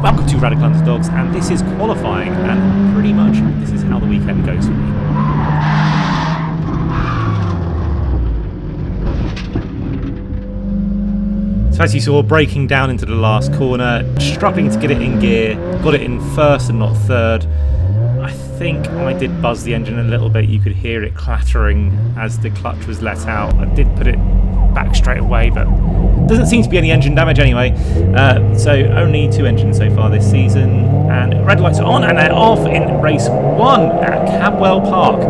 Welcome to Radical Underdogs, and this is qualifying, and pretty much this is how the weekend goes for me. So as you saw, braking down into the last corner, struggling to get it in gear, got it in first and not third. I think I did buzz the engine a little bit. You could hear it clattering as the clutch was let out. I did put it back straight away, but doesn't seem to be any engine damage anyway. So only 2 engines so far this season, and red lights are on and they're off in race 1 at Cadwell Park.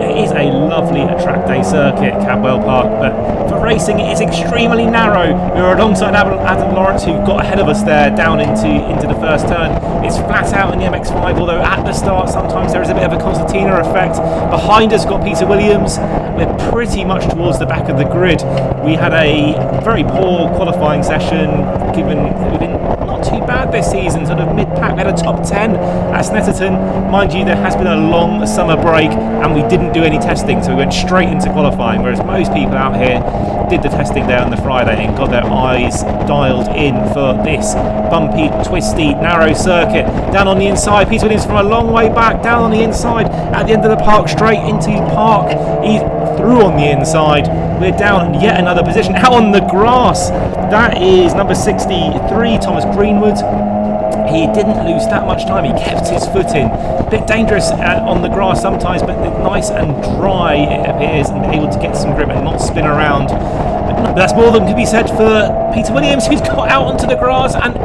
It is a lovely track day circuit, Cadwell Park, but for racing it is extremely narrow. We were alongside Adam Lawrence, who got ahead of us there down into the first turn. It's flat out in the MX-5, although at the start sometimes there is a bit of a concertina effect. Behind us got Peter Williams. We're pretty much towards the back of the grid. We had a very poor qualifying session, given we've been not too bad this season, sort of mid-pack. We had a top 10 at Snetterton. Mind you, there has been a long summer break and we didn't do any testing, so we went straight into qualifying, whereas most people out here did the testing there on the Friday and got their eyes dialed in for this bumpy, twisty, narrow circuit. Down on the inside, Peter Williams from a long way back, down on the inside at the end of the park, straight into park. He through on the inside. We're down in yet another position out on the grass. That is number 63, Thomas Greenwood. He didn't lose that much time. He kept his foot in. A bit dangerous on the grass sometimes, but nice and dry it appears, and able to get some grip and not spin around. But that's more than can be said for Peter Williams, who's got out onto the grass and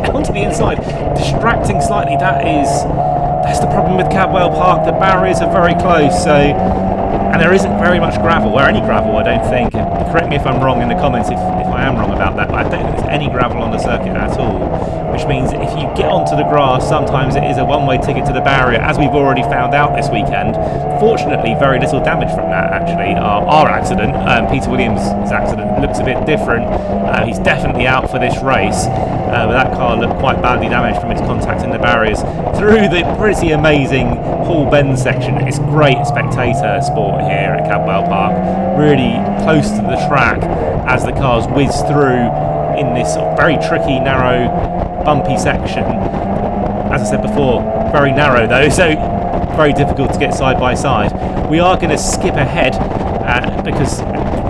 onto the inside, distracting slightly. That's the problem with Cadwell Park. The barriers are very close, and there isn't very much gravel, or any gravel, I don't think. Correct me if I'm wrong in the comments if I am wrong about that, but I don't think there's any gravel on the circuit at all, which means if you get onto the grass, sometimes it is a one-way ticket to the barrier, as we've already found out this weekend. Fortunately, very little damage from that, actually. Our accident, Peter Williams' accident, looks a bit different. He's definitely out for this race, but that car looked quite badly damaged from its contact in the barriers. Through the pretty amazing Hall Bend section, it's great spectator sport here at Cadwell Park, really close to the track as the cars whiz through in this sort of very tricky, narrow, bumpy section. As I said before, very narrow though, so very difficult to get side by side. We are going to skip ahead because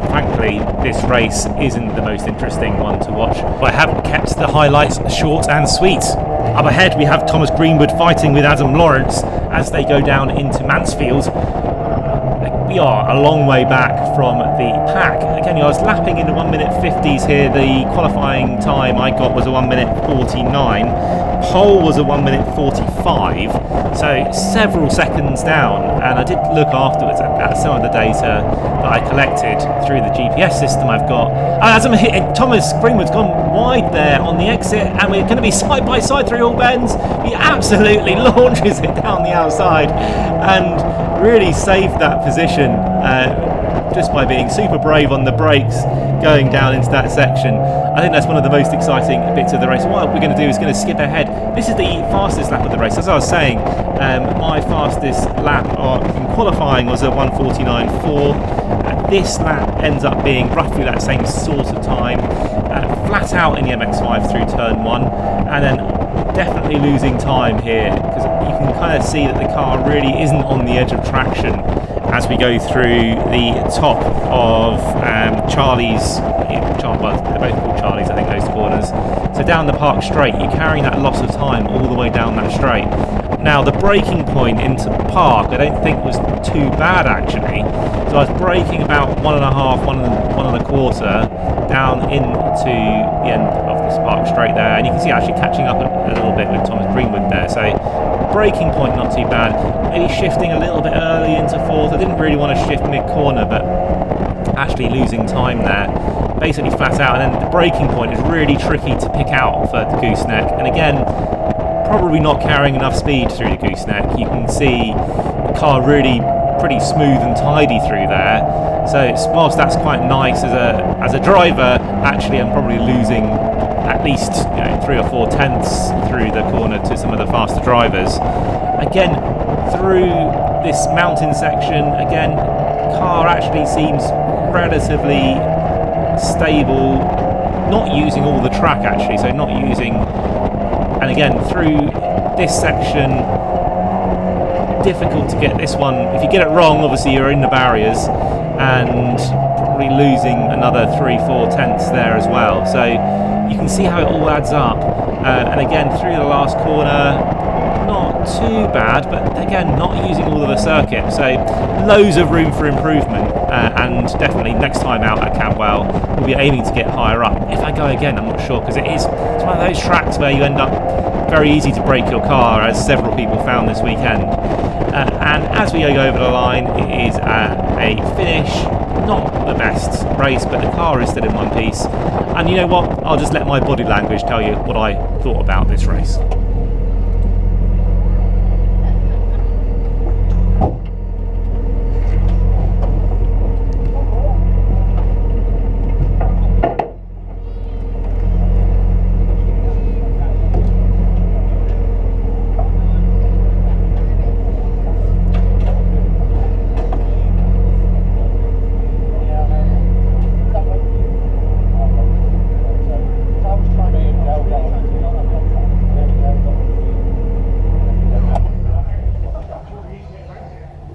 frankly this race isn't the most interesting one to watch. I have kept the highlights short and sweet. Up ahead we have Thomas Greenwood fighting with Adam Lawrence as they go down into Mansfield. We are a long way back from the pack. Again, I was lapping in the 1 minute 50s here. The qualifying time I got was a 1 minute 49. Pole was a 1 minute 45. So several seconds down. And I did look afterwards at some of the data that I collected through the GPS system I've got. As I'm hitting, Thomas Greenwood's gone wide there on the exit, and we're going to be side by side through all bends. He absolutely launches it down the outside and really saved that position just by being super brave on the brakes going down into that section. I think that's one of the most exciting bits of the race. What we're going to do is going to skip ahead. This is the fastest lap of the race. As I was saying, my fastest lap in qualifying was a 1:49.4. This lap ends up being roughly that same sort of time, flat out in the MX-5 through turn 1, and then definitely losing time here because you can kind of see that the car really isn't on the edge of traction as we go through the top of Charlie's. Well, they're both called Charlie's, I think, those corners. So down the park straight, you're carrying that loss of time all the way down that straight. Now the braking point into park I don't think was too bad actually. So I was braking about 1.5, 1.25 down into the end of this park straight there, and you can see actually catching up a little bit with Thomas Greenwood there. So braking point not too bad. Maybe shifting a little bit early into fourth. I didn't really want to shift mid-corner, but actually losing time there. Basically flat out, and then the braking point is really tricky to pick out for the gooseneck. And again, probably not carrying enough speed through the gooseneck. You can see the car really pretty smooth and tidy through there. So whilst that's quite nice as a driver, actually I'm probably losing at least 3 or 4 tenths through the corner to some of the faster drivers. Again, through this mountain section, again, car actually seems relatively stable, not using all the track actually, so not using an And again, through this section, difficult to get this one. If you get it wrong, obviously you're in the barriers, and probably losing another 3-4 tenths there as well. So you can see how it all adds up. And again, through the last corner, not too bad, but again, not using all of the circuit. So loads of room for improvement. And definitely next time out at Cadwell, we'll be aiming to get higher up. If I go again, I'm not sure, because it's one of those tracks where you end up very easy to break your car, as several people found this weekend. And as we go over the line, it is a finish. Not the best race, but the car is still in one piece. And you know what? I'll just let my body language tell you what I thought about this race.